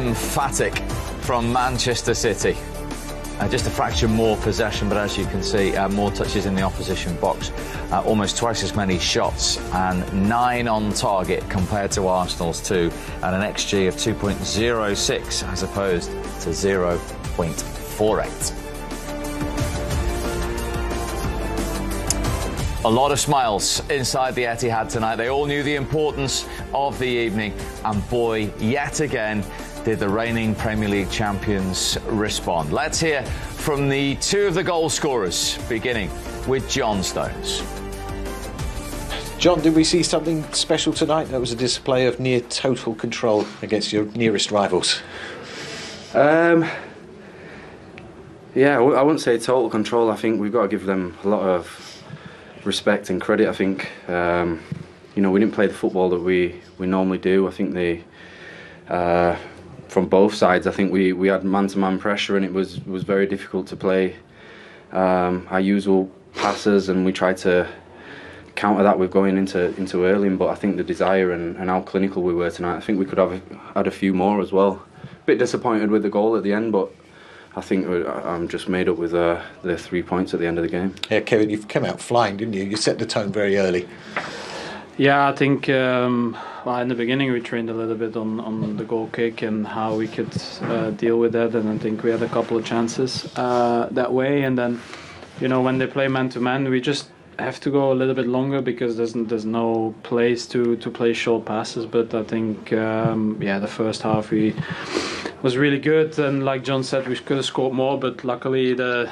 emphatic from Manchester City. Just a fraction more possession, but as you can see, more touches in the opposition box, almost twice as many shots, and 9 on target compared to Arsenal's 2, and an XG of 2.06 as opposed to 0.48. A lot of smiles inside the Etihad tonight. They all knew the importance of the evening, and boy, yet again, did the reigning Premier League champions respond. Let's hear from the 2 of the goal scorers, beginning with John Stones. John, did we see something special tonight? That was a display of near total control against your nearest rivals. Yeah, I wouldn't say total control. I think we've got to give them a lot of respect and credit. I think, we didn't play the football that we normally do. I think they... from both sides, I think we had man-to-man pressure, and it was very difficult to play our usual passes, and we tried to counter that with going into Erling. But I think the desire and how clinical we were tonight, I think we could have had a few more as well. Bit disappointed with the goal at the end, but I think I'm just made up with the 3 points at the end of the game. Yeah, Kevin, you came out flying, didn't you? You set the tone very early. Yeah, I think in the beginning we trained a little bit on the goal kick and how we could deal with that, and I think we had a couple of chances that way. And then, when they play man-to-man, we just have to go a little bit longer because there's no place to play short passes. But I think, the first half was really good, and like John said, we could have scored more, but luckily the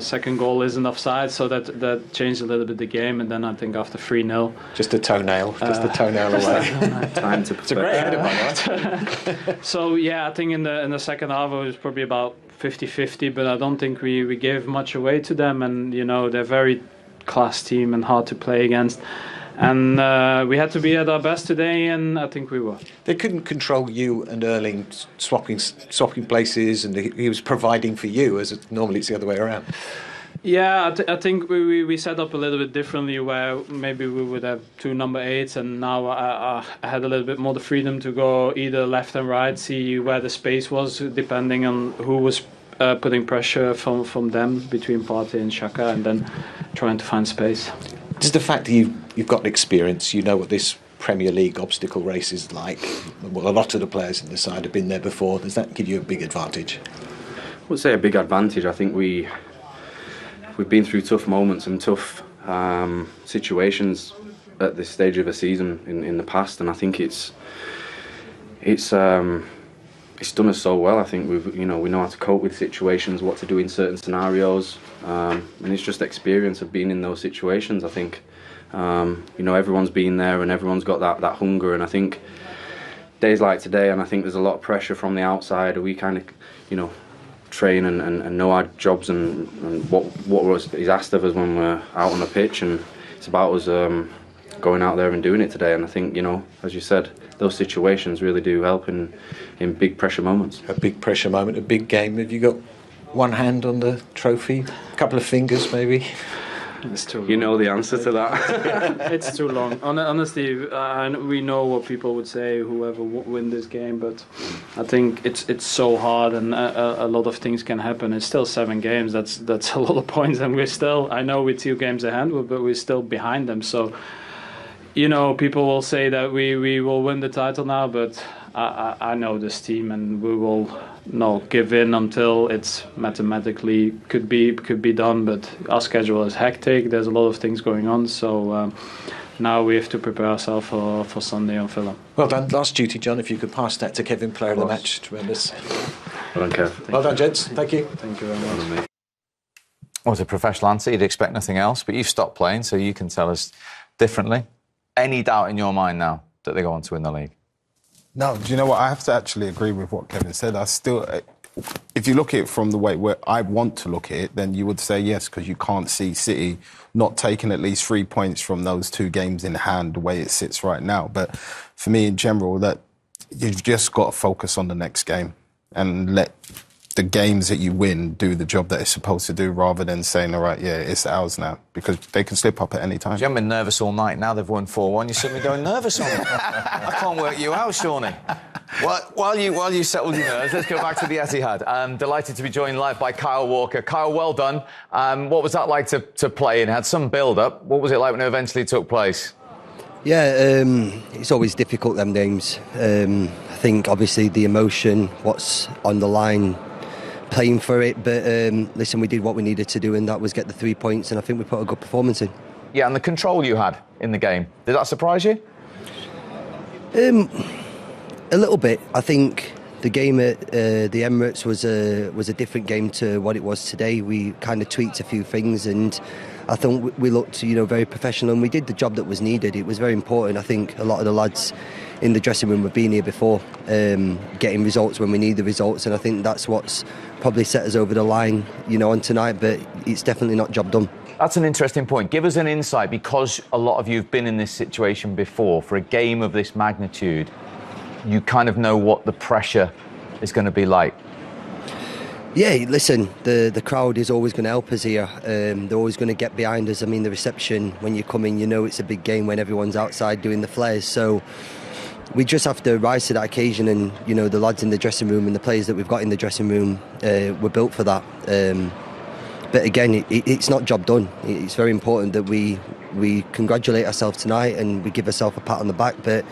second goal isn't offside, so that changed a little bit the game. And then I think after 3-0, just a toenail away. Time to it's a great header, by So yeah, I think in the second half it was probably about 50-50, but I don't think we gave much away to them, and they're a very class team and hard to play against. And we had to be at our best today, and I think we were. They couldn't control you and Erling swapping places, and he was providing for you, as normally it's the other way around. Yeah, I think we set up a little bit differently, where maybe we would have 2 number 8s, and now I had a little bit more the freedom to go either left and right, see where the space was, depending on who was putting pressure from them between Partey and Xhaka, and then trying to find space. Does the fact that you've got experience, you know what this Premier League obstacle race is like? Well, a lot of the players in the side have been there before. Does that give you a big advantage? I would say a big advantage. I think we've been through tough moments and tough situations at this stage of a season in the past, and I think it's done us so well. I think we know how to cope with situations, what to do in certain scenarios, and it's just experience of being in those situations. I think everyone's been there and everyone's got that hunger, and I think days like today, and I think there's a lot of pressure from the outside. We kind of train and know our jobs and what is asked of us when we're out on the pitch, and it's about us going out there and doing it today. And I think, as you said, those situations really do help in big pressure moments. A big pressure moment, a big game. Have you got one hand on the trophy? A couple of fingers, maybe? It's too long. You know the answer to that. It's too long. Honestly, we know what people would say, whoever win this game, but I think it's so hard, and a lot of things can happen. It's still 7 games. That's a lot of points, and we're still, I know we're 2 games ahead, but we're still behind them. So, people will say that we will win the title now, but I know this team, and we will not give in until it's mathematically could be done. But our schedule is hectic. There's a lot of things going on, so now we have to prepare ourselves for Sunday on Fulham. Well done. Last duty, John, if you could pass that to Kevin, player of the match. Tremendous. Well done, Kev. Well done, gents. Thank you. Thank you very much. Well, as a professional answer, you'd expect nothing else, but you've stopped playing, so you can tell us differently. Any doubt in your mind now that they go on to win the league? No, do you know what? I have to actually agree with what Kevin said. I still, if you look at it from the way where I want to look at it, then you would say yes, because you can't see City not taking at least 3 points from those 2 games in hand, the way it sits right now. But for me, in general, that you've just got to focus on the next game and let the games that you win do the job that it's supposed to do, rather than saying, all right, yeah, it's ours now, because they can slip up at any time. You haven't been nervous all night. Now they've won 4-1. You're suddenly going nervous on it. I can't work you out, Shawnee. While you settled your nerves, let's go back to the Etihad. I'm delighted to be joined live by Kyle Walker. Kyle, well done. What was that like to play in? Had some build-up. What was it like when it eventually took place? Yeah, it's always difficult, them games. I think, obviously, the emotion, what's on the line, playing for it. But, listen, we did what we needed to do, and that was get the 3 points, and I think we put a good performance in. Yeah, and the control you had in the game, did that surprise you? A little bit. I think the game at the Emirates was a different game to what it was today. We kind of tweaked a few things, and I think we looked, very professional, and we did the job that was needed. It was very important. I think a lot of the lads in the dressing room have been here before, getting results when we need the results, and I think that's what's probably set us over the line, on tonight. But it's definitely not job done. That's an interesting point. Give us an insight, because a lot of you have been in this situation before. For a game of this magnitude, you kind of know what the pressure is going to be like. Yeah, listen, the crowd is always going to help us here. They're always going to get behind us. I mean, the reception, when you come in, it's a big game when everyone's outside doing the flares. So we just have to rise to that occasion, and, the lads in the dressing room and the players that we've got in the dressing room were built for that. But again, it's not job done. It's very important that we congratulate ourselves tonight and we give ourselves a pat on the back. But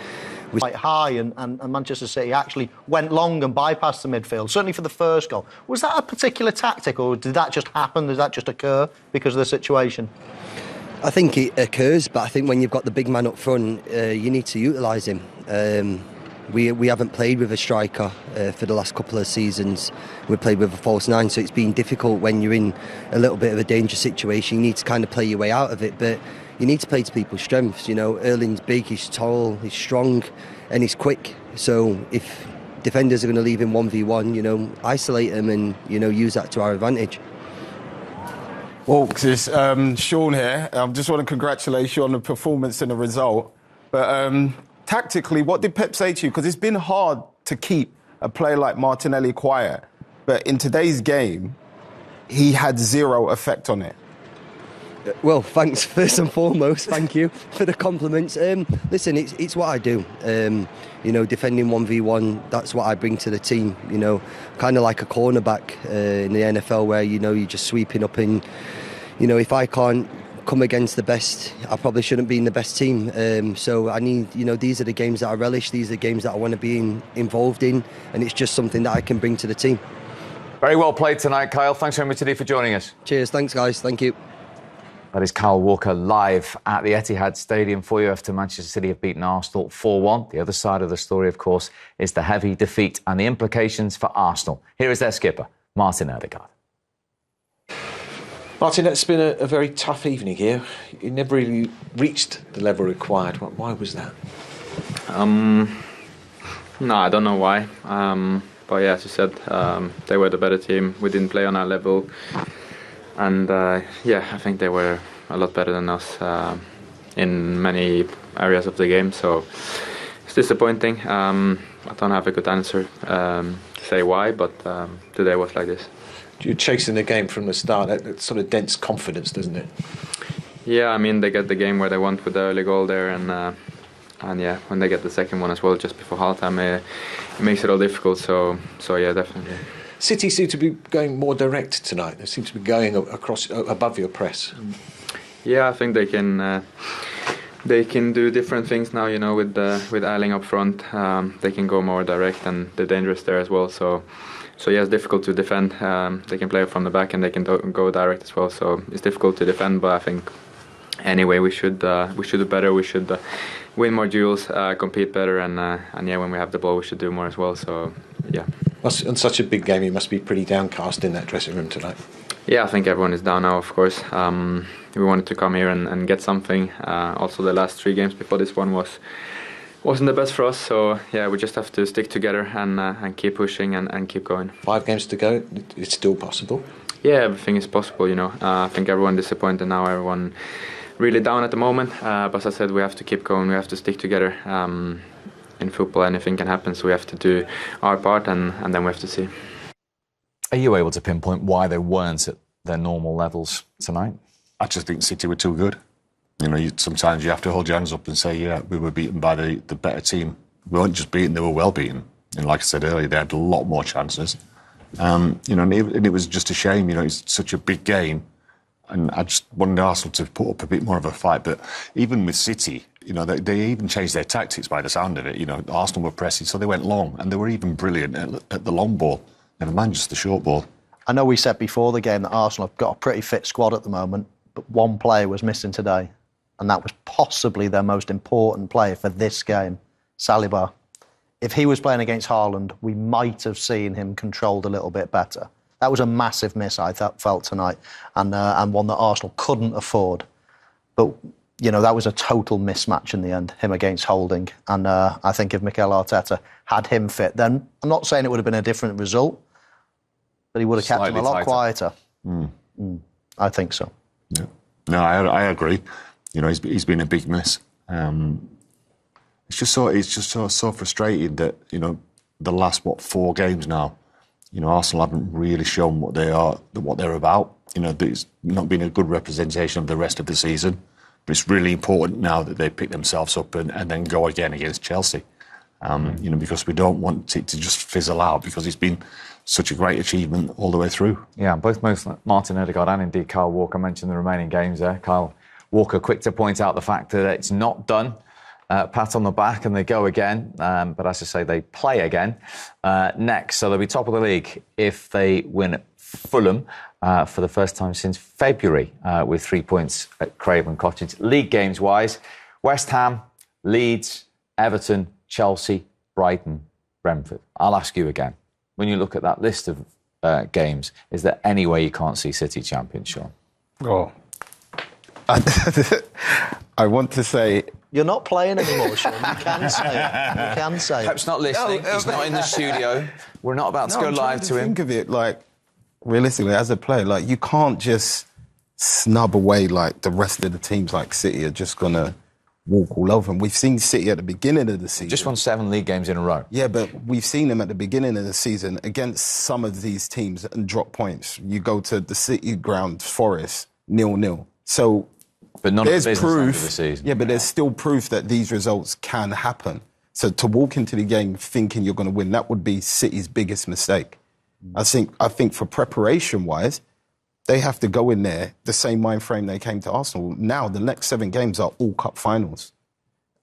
quite high, and Manchester City actually went long and bypassed the midfield, certainly for the first goal. Was that a particular tactic, or did that just happen? Did that just occur because of the situation? I think it occurs, but I think when you've got the big man up front, you need to utilise him. We haven't played with a striker for the last couple of seasons. We've played with a false nine, so it's been difficult when you're in a little bit of a dangerous situation. You need to kind of play your way out of it, but you need to play to people's strengths. Erling's big, he's tall, he's strong, and he's quick. So if defenders are going to leave him 1v1, isolate him and, use that to our advantage. Well, it's Sean here. I just want to congratulate you on the performance and the result. But tactically, what did Pep say to you? Because it's been hard to keep a player like Martinelli quiet. But in today's game, he had zero effect on it. Well, thanks first and foremost. Thank you for the compliments. Listen, it's what I do. Defending 1v1, that's what I bring to the team. Kind of like a cornerback in the NFL, where you're just sweeping up, and if I can't come against the best, I probably shouldn't be in the best team. So I need, these are the games that I relish. These are the games that I want to be involved in, and it's just something that I can bring to the team. Very well played tonight, Kyle. Thanks very much indeed for joining us. Cheers. Thanks, guys. Thank you. That is Kyle Walker live at the Etihad Stadium for you after Manchester City have beaten Arsenal 4-1. The other side of the story, of course, is the heavy defeat and the implications for Arsenal. Here is their skipper, Martin Ødegaard. Martin, it's been a very tough evening here. You never really reached the level required. Why was that? No, I don't know why. But yeah, as you said, they were the better team. We didn't play on our level. And I think they were a lot better than us in many areas of the game. So it's disappointing. I don't have a good answer to say why, but today was like this. You're chasing the game from the start. That sort of dents confidence, doesn't it? Yeah, I mean, they get the game where they want with the early goal there, and yeah, when they get the second one as well just before halftime, it makes it all difficult. So yeah, definitely. City seem to be going more direct tonight. They seem to be going across above your press. Yeah, I think they can do different things now. With Erling up front, they can go more direct, and they're dangerous there as well. So yeah, it's difficult to defend. They can play from the back, and they can go direct as well. So it's difficult to defend, but I think anyway we should do better. We should win more duels, compete better, and yeah, when we have the ball, we should do more as well. So yeah. On such a big game, you must be pretty downcast in that dressing room tonight. Yeah, I think everyone is down now, of course. We wanted to come here and get something. Also, the last 3 games before this one wasn't the best for us. So yeah, we just have to stick together and keep pushing and keep going. 5 games to go. It's still possible. Yeah, everything is possible. I think everyone disappointed now. Everyone really down at the moment. But as I said, we have to keep going. We have to stick together. In football, anything can happen, so we have to do our part, and then we have to see. Are you able to pinpoint why they weren't at their normal levels tonight? I just think City were too good. Sometimes you have to hold your hands up and say, yeah, we were beaten by the better team. We weren't just beaten, they were well beaten. And like I said earlier, they had a lot more chances. And it was just a shame. It's such a big game, and I just wanted Arsenal to put up a bit more of a fight. But even with City, they even changed their tactics by the sound of it. Arsenal were pressing, so they went long, and they were even brilliant at the long ball. Never mind just the short ball. I know we said before the game that Arsenal have got a pretty fit squad at the moment, but one player was missing today, and that was possibly their most important player for this game, Saliba. If he was playing against Haaland, we might have seen him controlled a little bit better. That was a massive miss, I felt tonight, and one that Arsenal couldn't afford. But, that was a total mismatch in the end, him against Holding. And I think if Mikel Arteta had him fit, then I'm not saying it would have been a different result, but he would have kept him a lot quieter. I think so. Yeah. No, I agree. He's been a big miss. It's just so frustrating that the last 4 games now, Arsenal haven't really shown what they're about. There's not been a good representation of the rest of the season. But it's really important now that they pick themselves up and then go again against Chelsea. Because we don't want it to just fizzle out, because it's been such a great achievement all the way through. Yeah, both Martin Odegaard and indeed Kyle Walker mentioned the remaining games there. Kyle Walker quick to point out the fact that it's not done. Pat on the back and they go again. But as I say, they play again next. So they'll be top of the league if they win at Fulham for the first time since February with 3 points at Craven Cottage. League games-wise, West Ham, Leeds, Everton, Chelsea, Brighton, Brentford. I'll ask you again. When you look at that list of games, is there any way you can't see City champions, Sean? Oh. I want to say... You're not playing anymore, Sean. You can say it. You can say it. Pep's not listening. He's not in the studio. We're not about to go live to him. Think of it realistically, as a player, you can't just snub away the rest of the teams like City are just going to walk all over them. We've seen City at the beginning of the season. Just won 7 league games in a row. Yeah, but we've seen them at the beginning of the season against some of these teams and drop points. You go to the City ground, Forest, 0-0. So but none there's of the proof. Of the season. Yeah, but there's still proof that these results can happen. So to walk into the game thinking you're going to win, that would be City's biggest mistake. I think for preparation-wise, they have to go in there the same mind frame they came to Arsenal. Now, the next 7 games are all cup finals.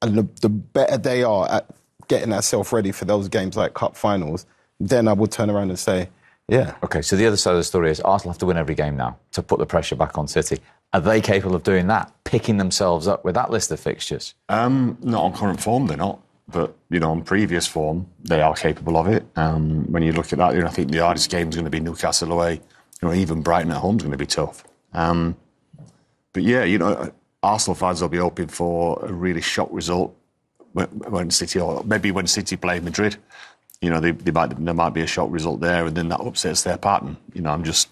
And the better they are at getting themselves ready for those games like cup finals, then I would turn around and say, yeah. OK, so the other side of the story is Arsenal have to win every game now to put the pressure back on City. Are they capable of doing that, picking themselves up with that list of fixtures? Not on current form, they're not. But, on previous form, they are capable of it. When you look at that, I think the hardest game is going to be Newcastle away. Even Brighton at home is going to be tough. But yeah, Arsenal fans will be hoping for a really shock result when City, or maybe when City play Madrid. There might be a shock result there, and then that upsets their pattern. I'm just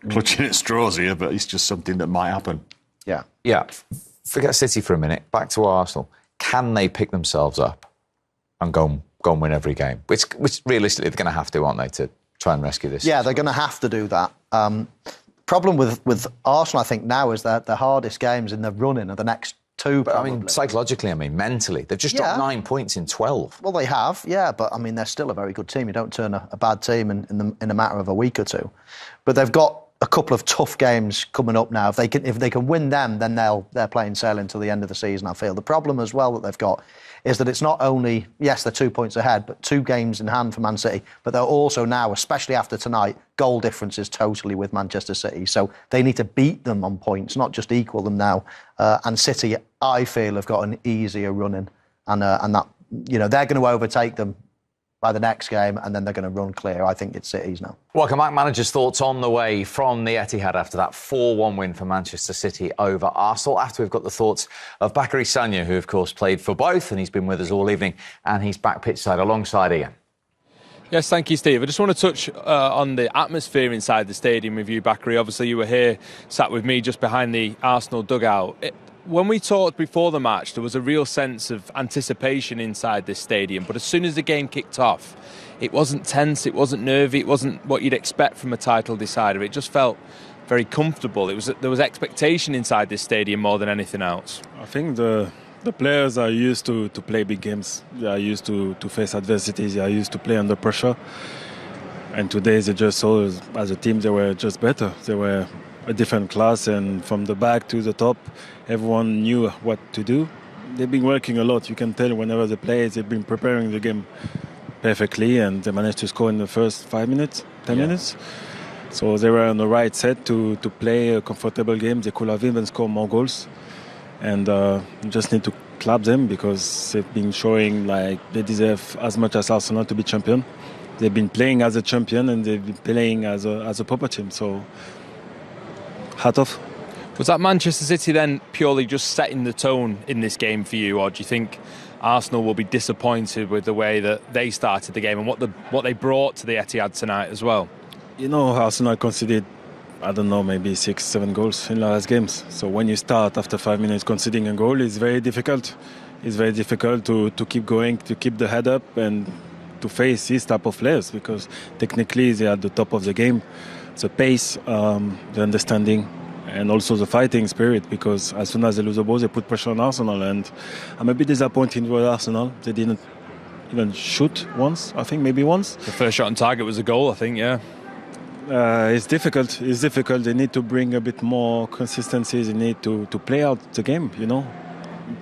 clutching at straws here, but it's just something that might happen. Yeah. Forget City for a minute. Back to Arsenal. Can they pick themselves up and go and win every game? Which realistically they're going to have to, aren't they, to try and rescue this? Yeah, they're going to have to do that. Problem with Arsenal, I think, now is that the hardest games in the running are the next 2. But, psychologically, mentally, they've just dropped 9 points in 12. Well, they have, yeah, but they're still a very good team. You don't turn a bad team in a matter of a week or 2. But they've got a couple of tough games coming up now. If they can win them, then they're playing sailing until the end of the season, I feel. The problem as well that they've got is that it's not only, yes, they're 2 points ahead, but 2 games in hand for Man City, but they're also now, especially after tonight, goal difference is totally with Manchester City. So they need to beat them on points, not just equal them now. And City, I feel, have got an easier running, and that they're going to overtake them by the next game, and then they're going to run clear. I think it's City's now. Welcome back. Manager's thoughts on the way from the Etihad after that 4-1 win for Manchester City over Arsenal. After we've got the thoughts of Bakary Sagna, who, of course, played for both, and he's been with us all evening, and he's back pitchside alongside Ian. Yes, thank you, Steve. I just want to touch on the atmosphere inside the stadium with you, Bakary. Obviously, you were here, sat with me just behind the Arsenal dugout. When we talked before the match, there was a real sense of anticipation inside this stadium. But as soon as the game kicked off, it wasn't tense, it wasn't nervy, it wasn't what you'd expect from a title decider. It just felt very comfortable. There was expectation inside this stadium more than anything else. I think the The players are used to play big games. They are used to face adversities. They are used to play under pressure. And today they just saw, as a team, they were just better. They were a different class, and from the back to the top, everyone knew what to do. They've been working a lot. You can tell whenever they play, they've been preparing the game perfectly, and they managed to score in the first 5 minutes, 10 minutes. So they were on the right set to play a comfortable game. They could have even scored more goals. And you just need to clap them because they've been showing like they deserve as much as Arsenal to be champion. They've been playing as a champion and they've been playing as a proper team. So, hat off. Was that Manchester City then purely just setting the tone in this game for you, or do you think Arsenal will be disappointed with the way that they started the game and what they brought to the Etihad tonight as well? You know, Arsenal conceded, I don't know, maybe 6-7 goals in the last games. So when you start after 5 minutes conceding a goal, it's very difficult. It's very difficult to keep going, to keep the head up and to face these type of players because technically they are at the top of the game. The pace, the understanding, and also the fighting spirit, because as soon as they lose the ball, they put pressure on Arsenal. And I'm a bit disappointed with Arsenal. They didn't even shoot once, I think, maybe once. The first shot on target was a goal, I think, yeah. It's difficult. It's difficult. They need to bring a bit more consistency. They need to play out the game, you know,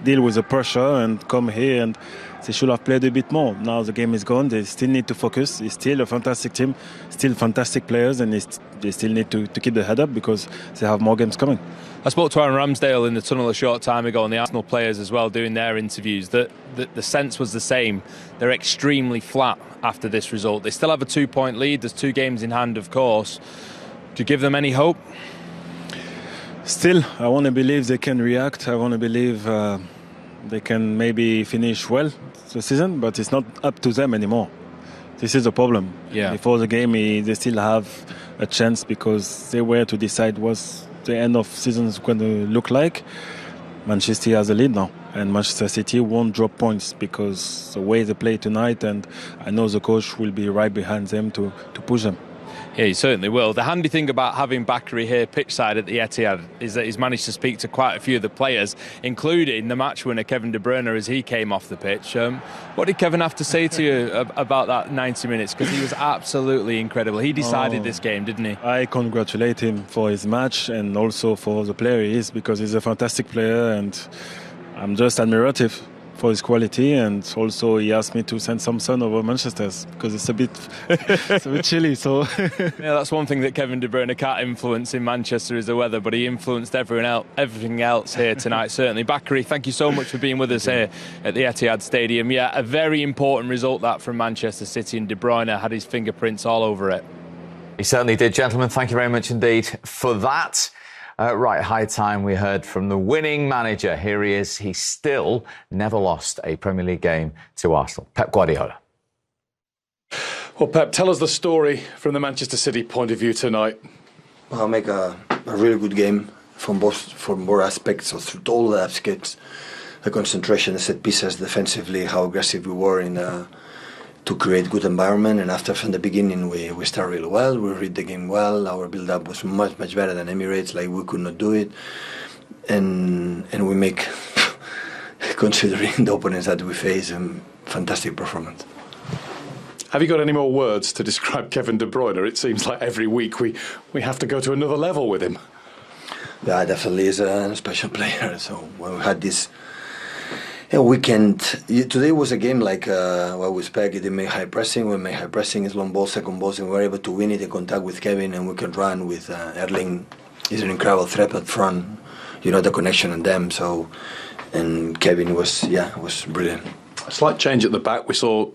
deal with the pressure and come here, and they should have played a bit more. Now the game is gone. They still need to focus. It's still a fantastic team, still fantastic players, and they still need to keep their head up because they have more games coming. I spoke to Aaron Ramsdale in the tunnel a short time ago, and the Arsenal players as well doing their interviews, that the sense was the same. They're extremely flat after this result. They still have a 2-point lead. There's 2 games in hand, of course. Do you give them any hope? Still, I want to believe they can react. I want to believe they can maybe finish well the season, but it's not up to them anymore. This is the problem. Yeah. Before the game, they still have a chance because they were to decide what's the end of season is going to look like. Manchester has a lead now, and Manchester City won't drop points because the way they play tonight, and I know the coach will be right behind them to push them. Yeah, he certainly will. The handy thing about having Bakary here pitchside at the Etihad is that he's managed to speak to quite a few of the players, including the match winner Kevin De Bruyne as he came off the pitch. What did Kevin have to say to you about that 90 minutes? Because he was absolutely incredible. He decided this game, didn't he? I congratulate him for his match and also for the player he is, because he's a fantastic player, and I'm just admirative for his quality. And also he asked me to send some sun over Manchester because it's a bit chilly. So yeah, that's one thing that Kevin De Bruyne can't influence in Manchester is the weather, but he influenced everything else here tonight. Certainly. Bakary, thank you so much for being with us here at the Etihad Stadium. Yeah, a very important result that from Manchester City, and De Bruyne had his fingerprints all over it. He certainly did, gentlemen. Thank you very much indeed for that. Right, high time we heard from the winning manager. Here he is. He still never lost a Premier League game to Arsenal. Pep Guardiola. Well, Pep, tell us the story from the Manchester City point of view tonight. I'll make a really good game from both aspects. So through all the aspects, the concentration, the set pieces, defensively, how aggressive we were in to create good environment. And after, from the beginning, we start really well. We read the game well. Our build-up was much better than Emirates. Like, we could not do it, and we make, considering the opponents that we face, a fantastic performance. Have you got any more words to describe Kevin De Bruyne? It seems like every week we have to go to another level with him. Yeah, definitely is a special player. So when we had this weekend, today was a game like what we expected. They made high pressing. We made high pressing, it's long ball, second balls, and we were able to win it in contact with Kevin, and we can run with Erling. He's an incredible threat up front. You know, the connection on them. So, and Kevin was brilliant. A slight change at the back. We saw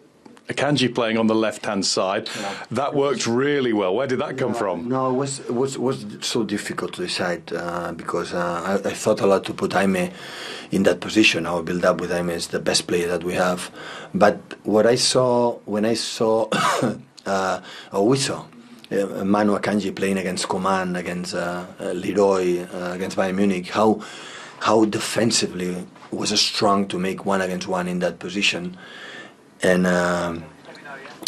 Akanji playing on the left-hand side. Yeah. That worked really well. Where did that come from? No, it was so difficult to decide because I thought a lot to put Jaime in that position. Our build-up with Jaime is the best player that we have. But what I saw when I saw, we saw Manu Akanji playing against Coman, against Leroy, against Bayern Munich, how defensively was strong to make 1-against-1 in that position. And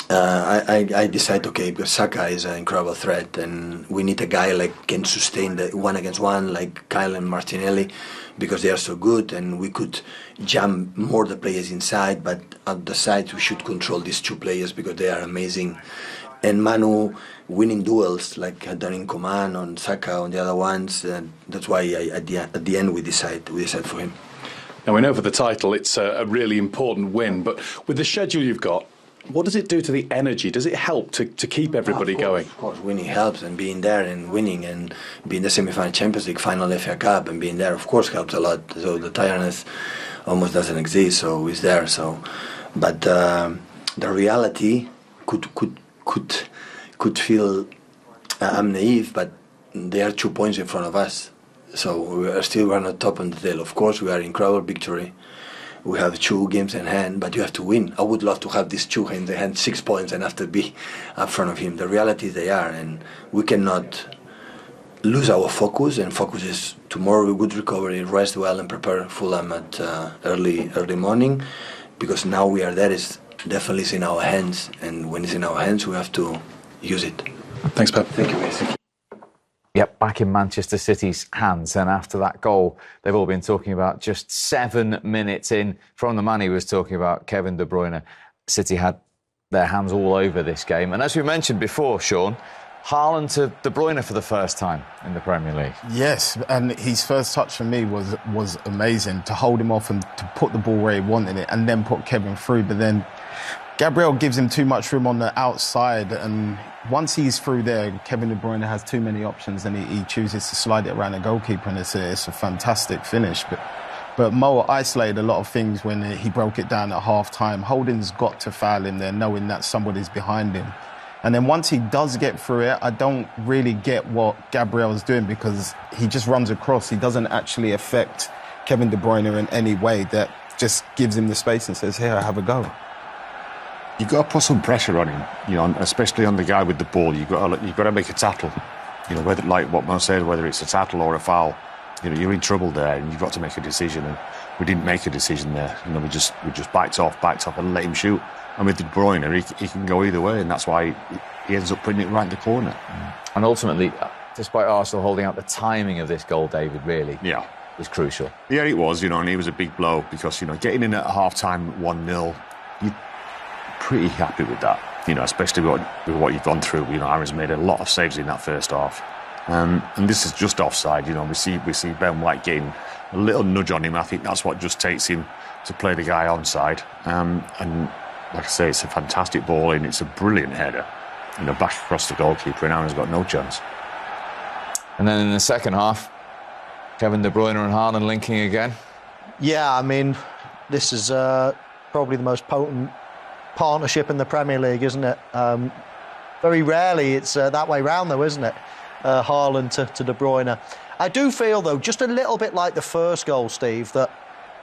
I decided, okay, because Saka is an incredible threat, and we need a guy like can sustain the 1-against-1, like Kyle and Martinelli, because they are so good, and we could jam more the players inside, but at the side we should control these two players because they are amazing. And Manu winning duels like done in Coman on Saka on the other ones. That's why at the end we decide for him. Now we know for the title it's a really important win, but with the schedule you've got, what does it do to the energy? Does it help to keep everybody going? Of course, winning helps, and being there and winning and being the semi-final Champions League, final FA Cup, and being there, of course, helps a lot. So the tiredness almost doesn't exist, so it's there. So, but the reality could feel I'm naive, but there are 2 points in front of us. So we are still on the top of the tail. Of course, we are incredible victory. We have 2 games in hand, but you have to win. I would love to have these 2 in the hand, 6 points, and have to be up front of him. The reality is they are, and we cannot lose our focus. And focus is tomorrow, good recovery, rest well, and prepare Fulham at early morning, because now we are there. It's definitely in our hands, and when it's in our hands, we have to use it. Thanks, Pep. Thank you, guys. Yep, back in Manchester City's hands. And after that goal, they've all been talking about just 7 minutes in. From the man he was talking about, Kevin De Bruyne. City had their hands all over this game. And as we mentioned before, Sean, Haaland to De Bruyne for the first time in the Premier League. Yes, and his first touch for me was amazing, to hold him off and to put the ball where he wanted it and then put Kevin through. But then Gabriel gives him too much room on the outside, and once he's through there, Kevin De Bruyne has too many options, and he chooses to slide it around the goalkeeper, and it's a fantastic finish. But Mo isolated a lot of things when he broke it down at half-time. Holding's got to foul him there, knowing that somebody's behind him. And then once he does get through it, I don't really get what Gabriel's doing, because he just runs across. He doesn't actually affect Kevin De Bruyne in any way. That just gives him the space and says, here, have a go. You've got to put some pressure on him, especially on the guy with the ball. You've got to make a tackle. Whether, like what Mo said, whether it's a tackle or a foul, you're in trouble there, and you've got to make a decision. And we didn't make a decision there. We just backed off and let him shoot. And with De Bruyne, he can go either way, and that's why he ends up putting it right in the corner. And ultimately, despite Arsenal holding out, the timing of this goal, David, really was crucial. Yeah, it was, and it was a big blow, because, getting in at half-time 1-0, you're pretty happy with that, especially with what you've gone through. Aaron's made a lot of saves in that first half. And this is just offside, we see Ben White getting a little nudge on him. I think that's what just takes him to play the guy onside. And like I say, it's a fantastic ball, and it's a brilliant header, back across the goalkeeper, and Aaron's got no chance. And then in the second half, Kevin De Bruyne and Haaland linking again. Yeah, I mean, this is probably the most potent partnership in the Premier League, isn't it? Very rarely it's that way round, though, isn't it? Haaland to De Bruyne. I do feel, though, just a little bit like the first goal, Steve, that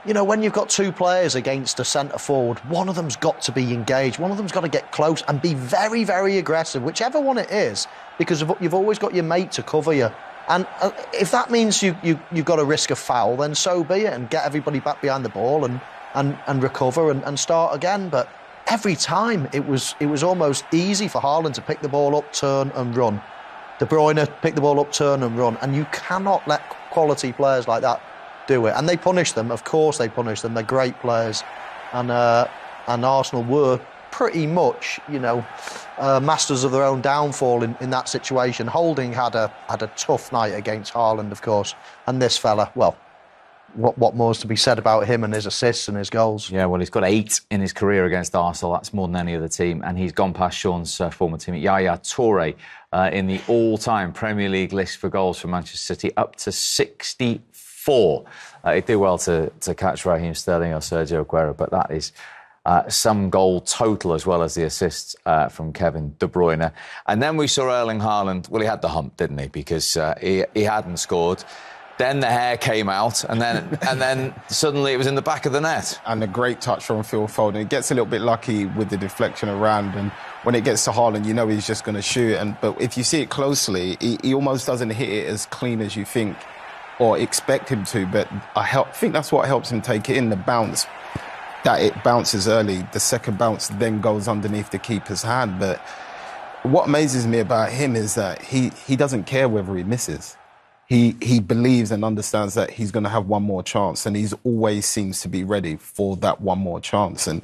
when you've got 2 players against a centre-forward, one of them's got to be engaged. One of them's got to get close and be very, very aggressive, whichever one it is, because you've always got your mate to cover you. And if that means you've got to risk a foul, then so be it, and get everybody back behind the ball and recover and start again. But every time it was almost easy for Haaland to pick the ball up, turn and run. De Bruyne pick the ball up, turn and run. And you cannot let quality players like that do it. And they punish them. Of course they punish them. They're great players. And Arsenal were pretty much, masters of their own downfall in that situation. Holding had a tough night against Haaland, of course. And this fella, well, what more is to be said about him and his assists and his goals? Yeah, well, he's got 8 in his career against Arsenal. That's more than any other team. And he's gone past Sean's former teammate, Yaya Toure, in the all-time Premier League list for goals for Manchester City, up to 64. He did well to catch Raheem Sterling or Sergio Aguero, but that is some goal total, as well as the assists from Kevin De Bruyne. And then we saw Erling Haaland. Well, he had the hump, didn't he? Because he hadn't scored. Then the hair came out, and then suddenly it was in the back of the net. And a great touch from Phil Foden. He gets a little bit lucky with the deflection around, and when it gets to Haaland, he's just going to shoot. But if you see it closely, he almost doesn't hit it as clean as you think or expect him to. But I think that's what helps him take it in, the bounce. that it bounces early. The second bounce then goes underneath the keeper's hand. But what amazes me about him is that he doesn't care whether he misses. He believes and understands that he's going to have one more chance, and he's always seems to be ready for that one more chance. And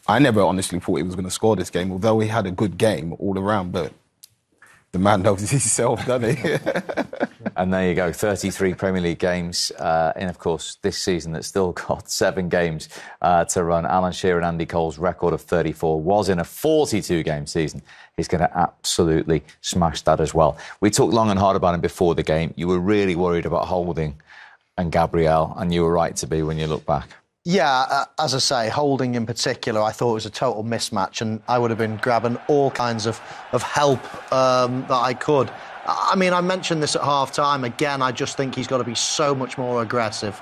I never honestly thought he was going to score this game, although he had a good game all around. But the man knows himself, doesn't he? And there you go, 33 Premier League games in, of course, this season that's still got 7 games to run. Alan Shearer and Andy Cole's record of 34 was in a 42-game season. He's going to absolutely smash that as well. We talked long and hard about him before the game. You were really worried about Holding and Gabriel, and you were right to be when you look back. Yeah, as I say, Holding in particular, I thought it was a total mismatch, and I would have been grabbing all kinds of help that I could. I mean, I mentioned this at half-time. Again, I just think he's got to be so much more aggressive.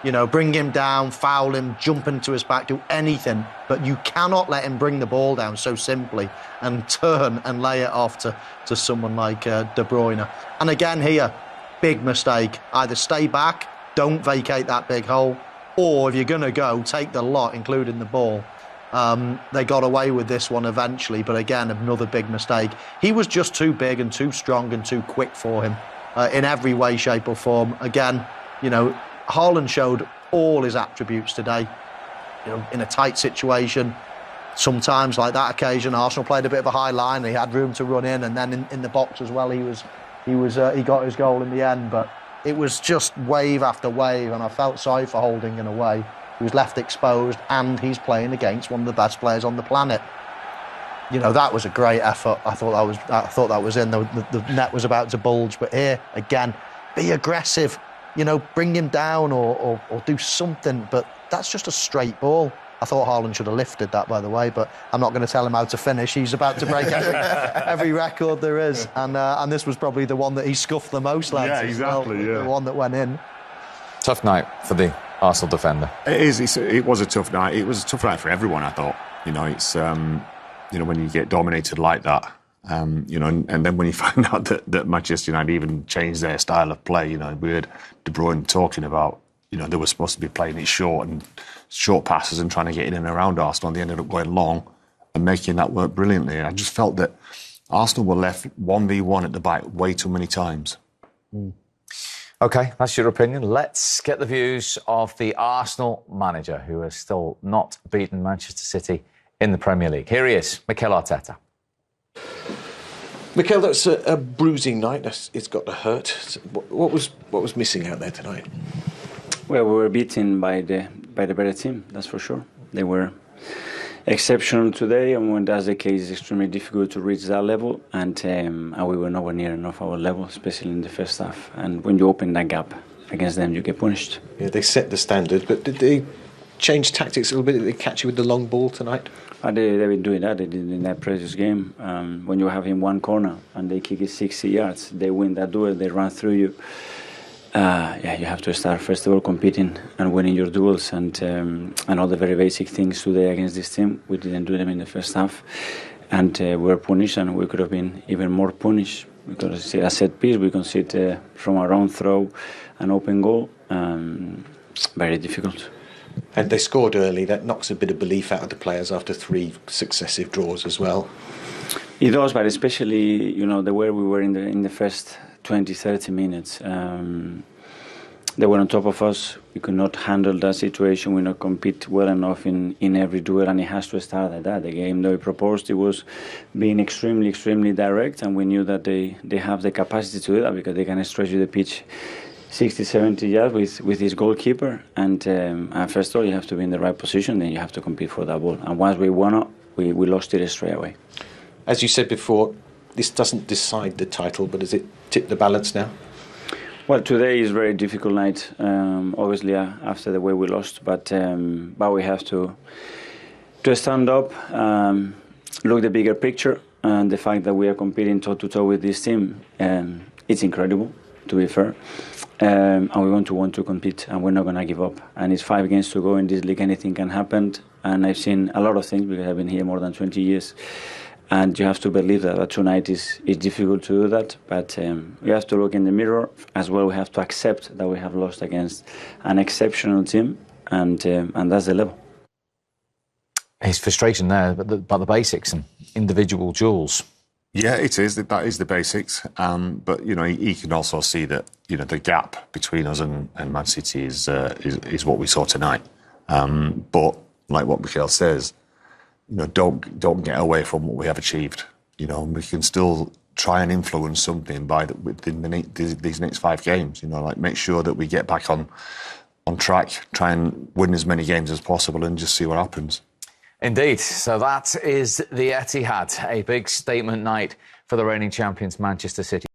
You know, bring him down, foul him, jump into his back, do anything. But you cannot let him bring the ball down so simply and turn and lay it off to someone like De Bruyne. And again here, big mistake. Either stay back, don't vacate that big hole, or if you're going to go, take the lot, including the ball. They got away with this one eventually, but again, another big mistake. He was just too big and too strong and too quick for him in every way, shape or form. Again, you know, Haaland showed all his attributes today. You know, in a tight situation, sometimes like that occasion, Arsenal played a bit of a high line. He had room to run in, and then in the box as well, he got his goal in the end. But it was just wave after wave, and I felt sorry for Holding in a way. He was left exposed, and he's playing against one of the best players on the planet. You know, that was a great effort. I thought that was in. The net was about to bulge, but here again, be aggressive. You know, bring him down or do something. But that's just a straight ball. I thought Haaland should have lifted that, by the way, but I'm not going to tell him how to finish. He's about to break every record there is, and this was probably the one that he scuffed the most, lads. Yeah, exactly. The one that went in. Tough night for the Arsenal defender. It is. It was a tough night. It was a tough night for everyone, I thought. You know, it's you know, when you get dominated like that, you know, and then when you find out that Manchester United even changed their style of play. You know, we heard De Bruyne talking about, you know, they were supposed to be playing it short passes and trying to get in and around Arsenal, and they ended up going long and making that work brilliantly. I just felt that Arsenal were left 1v1 at the back way too many times. OK, that's your opinion. Let's get the views of the Arsenal manager, who has still not beaten Manchester City in the Premier League. Here he is, Mikel Arteta. Mikel, that's a bruising night. It's got to hurt. What was missing out there tonight? Well, we were beaten by the better team, that's for sure. They were exceptional today, and when that's the case, it's extremely difficult to reach that level, and we were nowhere near enough our level, especially in the first half. And when you open that gap against them, you get punished. Yeah, they set the standard, but did they change tactics a little bit? Did they catch you with the long ball tonight? They've been doing that. They did in that previous game. When you have in one corner and they kick it 60 yards, they win that duel, they run through you. You have to start first of all competing and winning your duels and all the very basic things today against this team. We didn't do them in the first half, and we were punished, and we could have been even more punished because a set piece we concede from our own throw, an open goal. Very difficult. And they scored early. That knocks a bit of belief out of the players after 3 successive draws as well. It does, but especially, you know, the way we were in the first 20-30 minutes. They were on top of us. We could not handle that situation. We not compete well enough in every duel, and it has to start like that. The game that we proposed, it was being extremely, extremely direct, and we knew that they have the capacity to do that because they can stretch you the pitch 60, 70 yards with his goalkeeper. And first of all, you have to be in the right position, then you have to compete for that ball. And once we won it, we lost it straight away. As you said before, this doesn't decide the title, but does it tip the balance now? Well, today is a very difficult night, obviously after the way we lost, but we have to stand up, look the bigger picture, and the fact that we are competing toe-to-toe with this team, it's incredible, to be fair, and we want to compete, and we're not going to give up. And it's 5 games to go in this league, anything can happen, and I've seen a lot of things because I've been here more than 20 years. And you have to believe that tonight is difficult to do that, but we have to look in the mirror as well. We have to accept that we have lost against an exceptional team, and that's the level. his frustration there about the basics and individual duels. Yeah, it is. That is the basics. But he can also see that the gap between us and Man City is what we saw tonight. But like what Michael says, don't get away from what we have achieved. We can still try and influence something within these next 5 games. Make sure that we get back on track, try and win as many games as possible, and just see what happens. Indeed. So that is the Etihad, a big statement night for the reigning champions Manchester City.